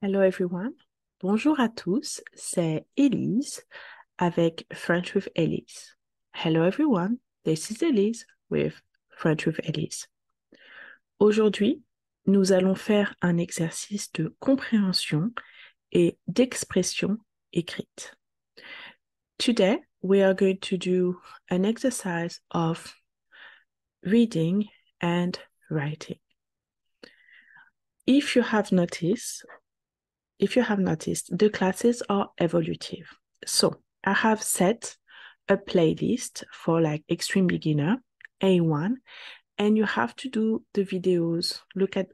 Hello everyone. Bonjour à tous, c'est Elise avec French with Elise. Hello everyone, this is Elise with French with Elise. Aujourd'hui, nous allons faire un exercice de compréhension et d'expression écrite. Today, we are going to do an exercise of reading and writing. If you have noticed, the classes are evolutive. So I have set a playlist for like extreme beginner, A1, and you have to do the videos,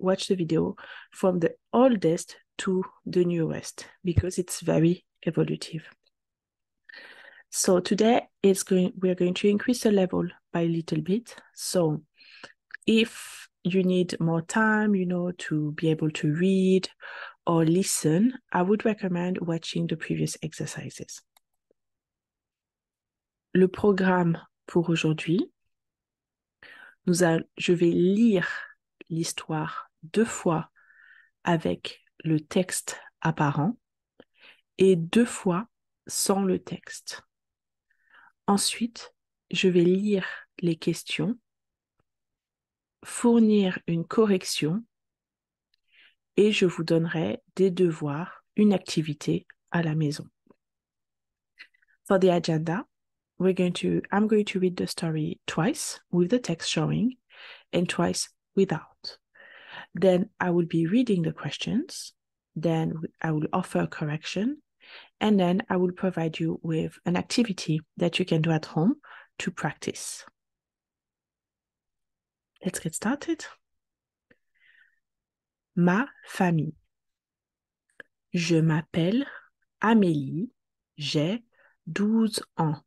watch the video from the oldest to the newest because it's very evolutive. So today we're going to increase the level by a little bit. So if you need more time, to be able to read or listen, I would recommend watching the previous exercises. Le programme pour aujourd'hui, je vais lire l'histoire 2 fois avec le texte apparent et 2 fois sans le texte. Ensuite, je vais lire les questions, fournir une correction et je vous donnerai des devoirs, une activité à la maison. For the agenda, I'm going to read the story twice with the text showing and twice without. Then I will be reading the questions. Then I will offer a correction. And then I will provide you with an activity that you can do at home to practice. Let's get started. Ma famille. Je m'appelle Amélie, j'ai 12 ans.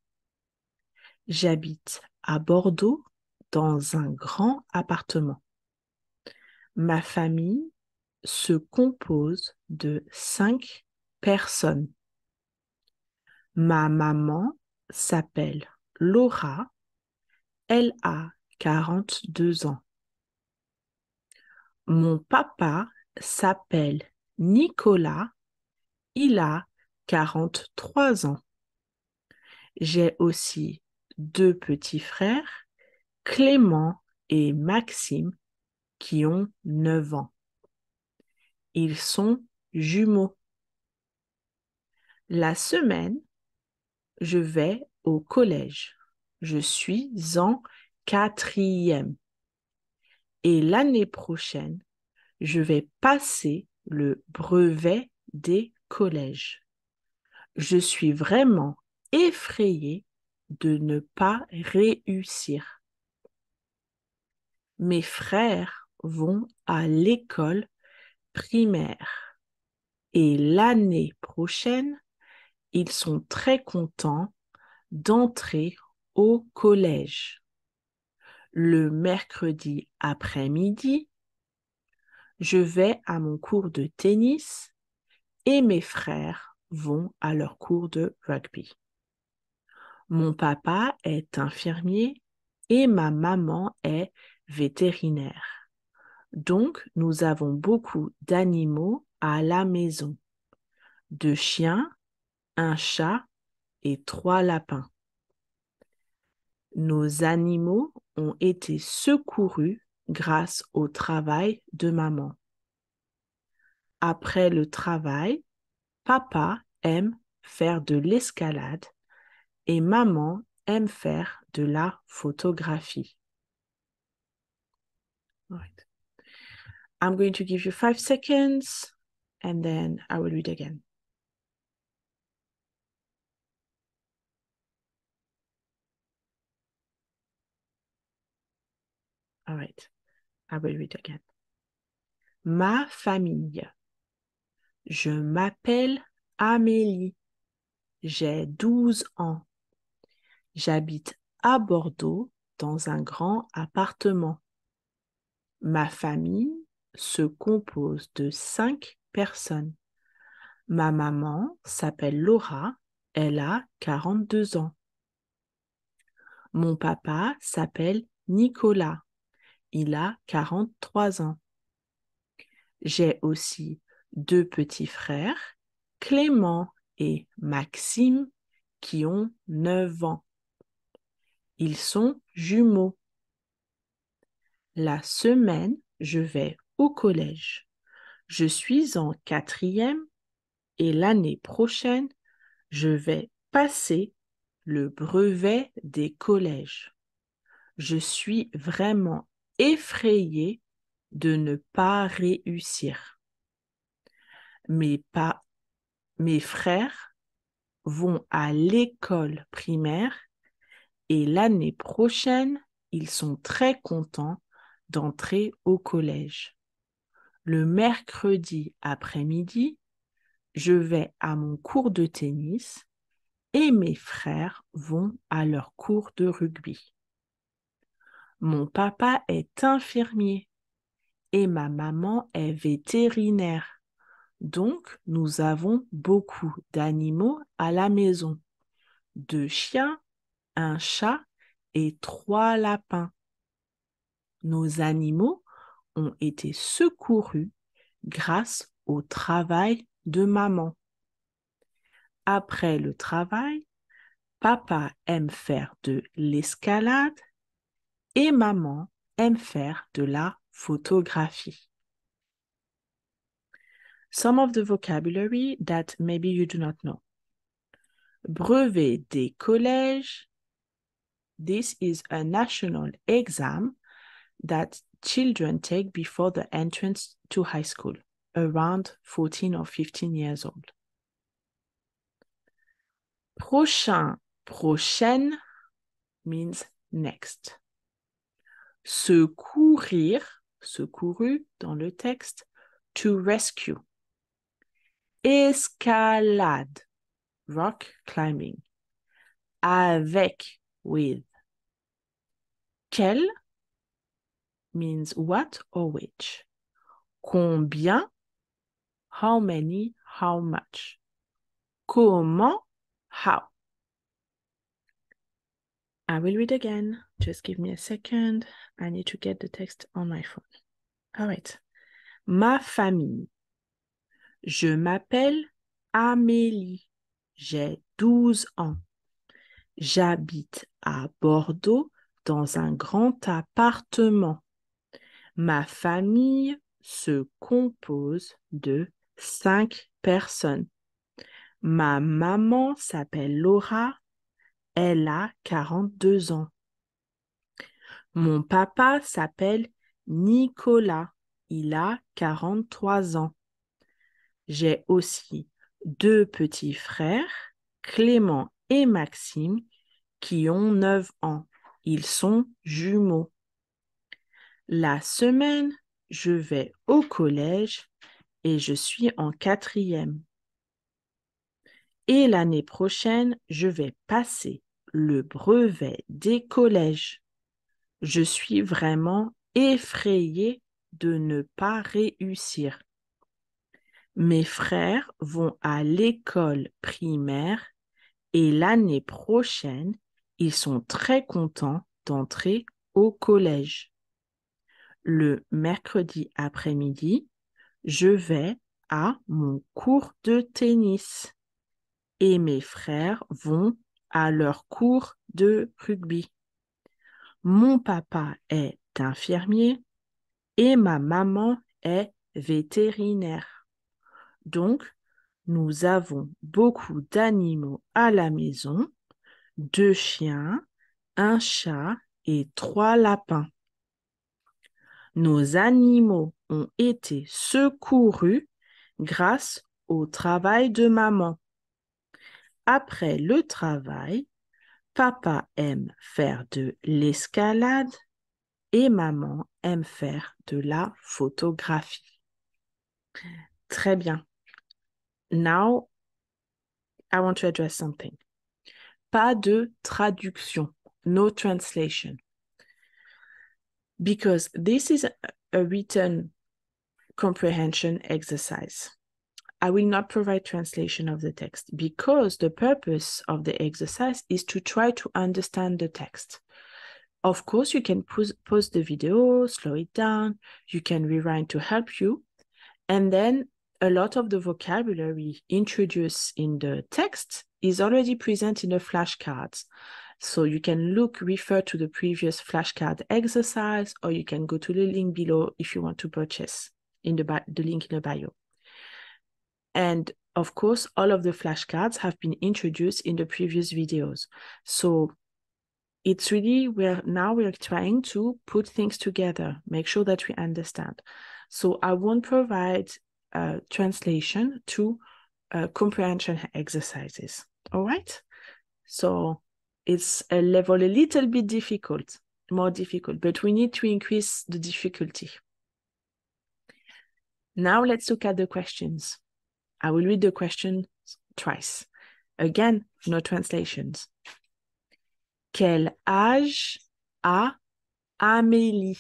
J'habite à Bordeaux dans un grand appartement. Ma famille se compose de 5 personnes. Ma maman s'appelle Laura, elle a 42 ans. Mon papa s'appelle Nicolas, il a 43 ans. J'ai aussi 2 petits frères, Clément et Maxime, qui ont 9 ans. Ils sont jumeaux. La semaine, je vais au collège. Je suis en 4e. Et l'année prochaine, je vais passer le brevet des collèges. Je suis vraiment effrayée de ne pas réussir. Mes frères vont à l'école primaire et l'année prochaine, ils sont très contents d'entrer au collège. Le mercredi après-midi, je vais à mon cours de tennis et mes frères vont à leur cours de rugby. Mon papa est infirmier et ma maman est vétérinaire. Donc, nous avons beaucoup d'animaux à la maison. 2 chiens, un chat et 3 lapins. Nos animaux ont été secourus grâce au travail de maman. Après le travail, papa aime faire de l'escalade et maman aime faire de la photographie. Right. I'm going to give you 5 seconds and then I will read again. All right, I will read again. Ma famille. Je m'appelle Amélie. J'ai 12 ans. J'habite à Bordeaux dans un grand appartement. Ma famille se compose de 5 personnes. Ma maman s'appelle Laura, elle a 42 ans. Mon papa s'appelle Nicolas, il a 43 ans. J'ai aussi 2 petits frères, Clément et Maxime, qui ont 9 ans. Ils sont jumeaux. La semaine, je vais au collège. Je suis en 4e et l'année prochaine, je vais passer le brevet des collèges. Je suis vraiment effrayée de ne pas réussir. Mes frères vont à l'école primaire et l'année prochaine, ils sont très contents d'entrer au collège. Le mercredi après-midi, je vais à mon cours de tennis et mes frères vont à leur cours de rugby. Mon papa est infirmier et ma maman est vétérinaire. Donc, nous avons beaucoup d'animaux à la maison. 2 chiens, un chat et 3 lapins. Nos animaux ont été secourus grâce au travail de maman. Après le travail, papa aime faire de l'escalade et maman aime faire de la photographie. Some of the vocabulary that maybe you do not know. Brevet des collèges. This is a national exam that children take before the entrance to high school, around 14 or 15 years old. Prochain, prochaine means next. Secourir, secouru dans le texte, to rescue. Escalade, rock climbing. Avec, with. Quel means what or which. Combien, how many, how much. Comment, how. I will read again. Just give me a second. I need to get the text on my phone. All right. Ma famille. Je m'appelle Amélie. J'ai 12 ans. J'habite à Bordeaux dans un grand appartement. Ma famille se compose de 5 personnes. Ma maman s'appelle Laura. Elle a 42 ans. Mon papa s'appelle Nicolas. Il a 43 ans. J'ai aussi 2 petits frères, Clément et Maxime, qui ont 9 ans. Ils sont jumeaux. La semaine, je vais au collège et je suis en 4e. Et l'année prochaine, je vais passer le brevet des collèges. Je suis vraiment effrayée de ne pas réussir. Mes frères vont à l'école primaire et l'année prochaine, ils sont très contents d'entrer au collège. Le mercredi après-midi, je vais à mon cours de tennis et mes frères vont à leur cours de rugby. Mon papa est infirmier et ma maman est vétérinaire. Donc, nous avons beaucoup d'animaux à la maison, 2 chiens, un chat et 3 lapins. Nos animaux ont été secourus grâce au travail de maman. Après le travail, papa aime faire de l'escalade et maman aime faire de la photographie. Très bien. Now, I want to address something. Pas de traduction. No translation. Because this is a written comprehension exercise. I will not provide translation of the text because the purpose of the exercise is to try to understand the text. Of course, you can pause the video, slow it down, you can rewind to help you, and then a lot of the vocabulary introduced in the text is already present in the flashcards. So you can refer to the previous flashcard exercise, or you can go to the link below if you want to purchase in the link in the bio. And of course, all of the flashcards have been introduced in the previous videos. So it's really, we're trying to put things together, make sure that we understand. So I won't provide translation to comprehension exercises. All right. So it's a level a little bit difficult, more difficult, but we need to increase the difficulty. Now let's look at the questions. I will read the question twice. Again, no translations. Quel âge a Amélie?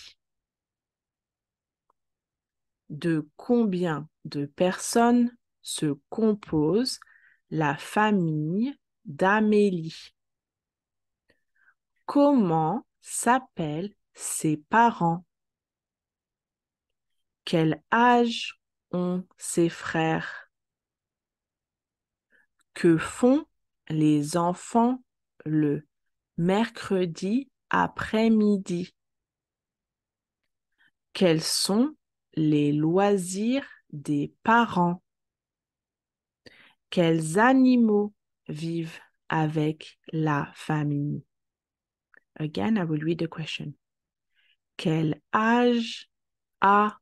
De combien de personnes se compose la famille d'Amélie? Comment s'appellent ses parents? Quel âge ont ses frères? Que font les enfants le mercredi après-midi? Quels sont les loisirs des parents? Quels animaux vivent avec la famille? Again, I will read the question. Quel âge a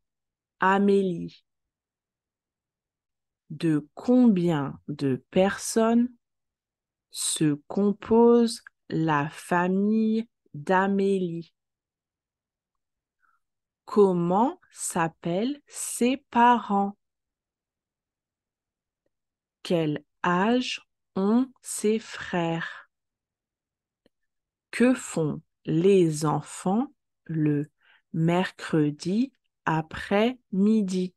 Amélie? De combien de personnes se compose la famille d'Amélie? Comment s'appellent ses parents? Quel âge ont ses frères? Que font les enfants le mercredi après-midi?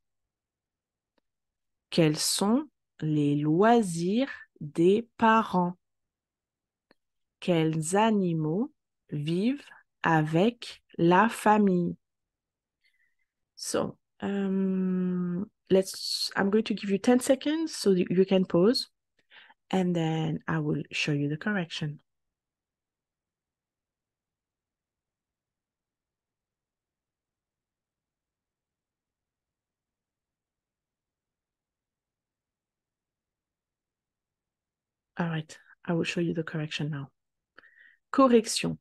Quels sont les loisirs des parents? Quels animaux vivent avec la famille? So, I'm going to give you 10 seconds so that you can pause, and then I will show you the correction. All right, I will show you the correction now. Correction.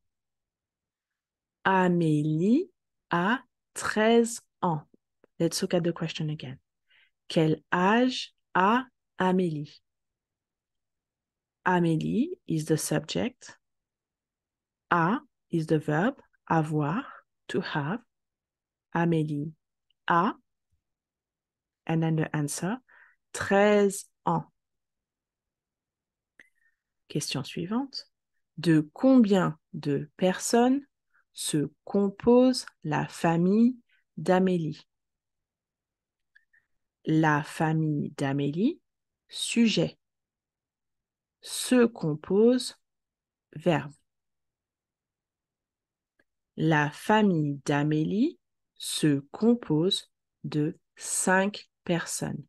Amélie a 13 ans. Let's look at the question again. Quel âge a Amélie? Amélie is the subject. A is the verb, avoir, to have. Amélie a. And then the answer, 13 ans. Question suivante. De combien de personnes se compose la famille d'Amélie? La famille d'Amélie, sujet. Se compose, verbe. La famille d'Amélie se compose de 5 personnes.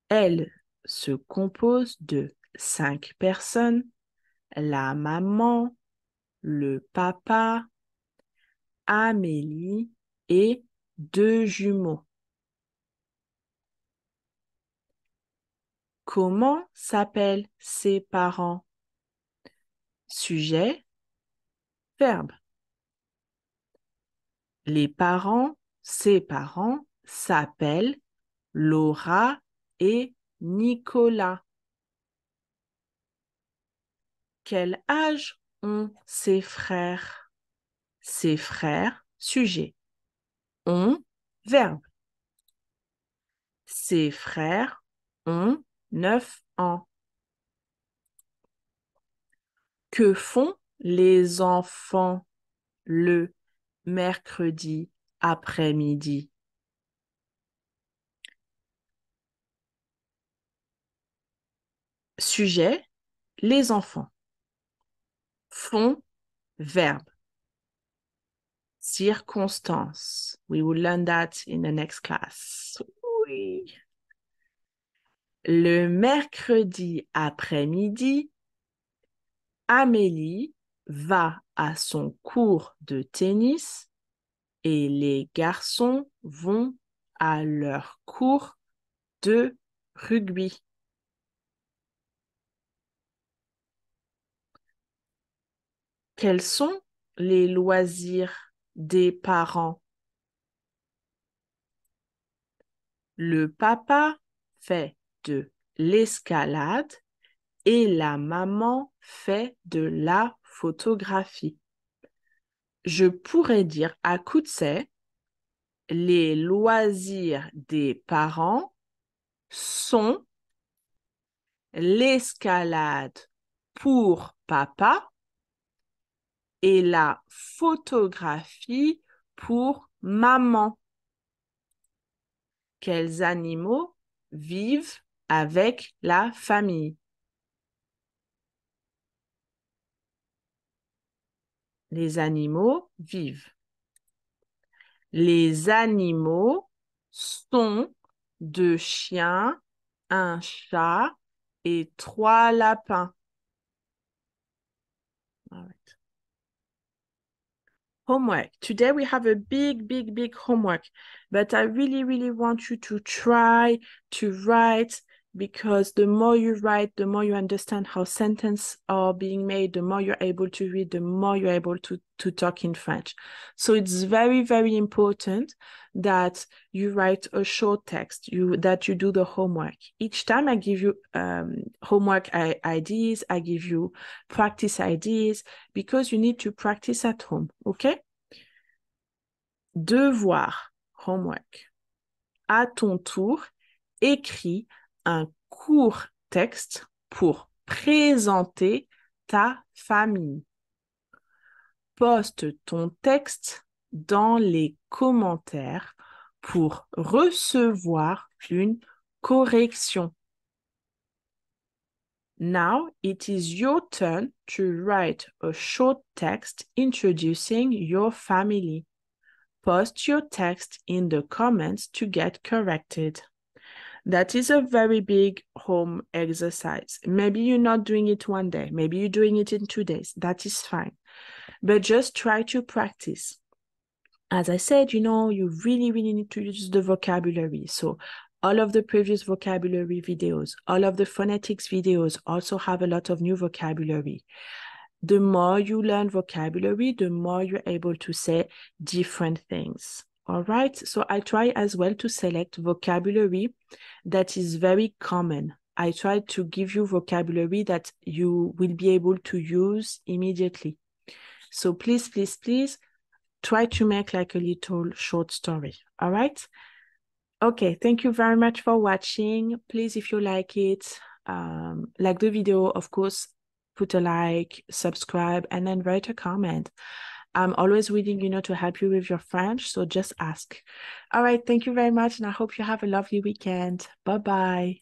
Elle se compose de 5 personnes. La maman, le papa, Amélie et 2 jumeaux. Comment s'appellent ses parents? Sujet, verbe. Les parents, ses parents, s'appellent Laura et Nicolas. Quel âge ont ses frères? Ses frères, sujet. Ont, verbe. Ses frères ont 9 ans. Que font les enfants le mercredi après-midi? Sujet, les enfants. Font, verbe. Circonstance. We will learn that in the next class. Oui. Le mercredi après-midi, Amélie va à son cours de tennis et les garçons vont à leur cours de rugby. Quels sont les loisirs des parents? Le papa fait de l'escalade et la maman fait de la photographie. Je pourrais dire à coup de c'est, les loisirs des parents sont l'escalade pour papa et la photographie pour maman. Quels animaux vivent avec la famille? Les animaux vivent. Les animaux sont deux chiens, un chat et trois lapins. All right. Homework. Today we have a big homework, but I really want you to try to write, because the more you write, the more you understand how sentences are being made, the more you're able to read, the more you're able to talk in French. So it's very important that you write a short text, that you do the homework. Each time I give you homework ideas, I give you practice ideas, because you need to practice at home, okay? Devoir, homework. À ton tour, écris un court texte pour présenter ta famille. Poste ton texte dans les commentaires pour recevoir une correction. Now it is your turn to write a short text introducing your family. Post your text in the comments to get corrected. That is a very big home exercise. Maybe you're not doing it one day. Maybe you're doing it in 2 days. That is fine. But just try to practice. As I said, you really need to use the vocabulary. So all of the previous vocabulary videos, all of the phonetics videos also have a lot of new vocabulary. The more you learn vocabulary, the more you're able to say different things. All right. So I try as well to select vocabulary that is very common. I try to give you vocabulary that you will be able to use immediately. So please try to make like a little short story. All right. Okay. Thank you very much for watching. Please, if you like it, like the video, of course, put a like, subscribe, and then write a comment. I'm always willing, to help you with your French, so just ask. All right, thank you very much, and I hope you have a lovely weekend. Bye-bye.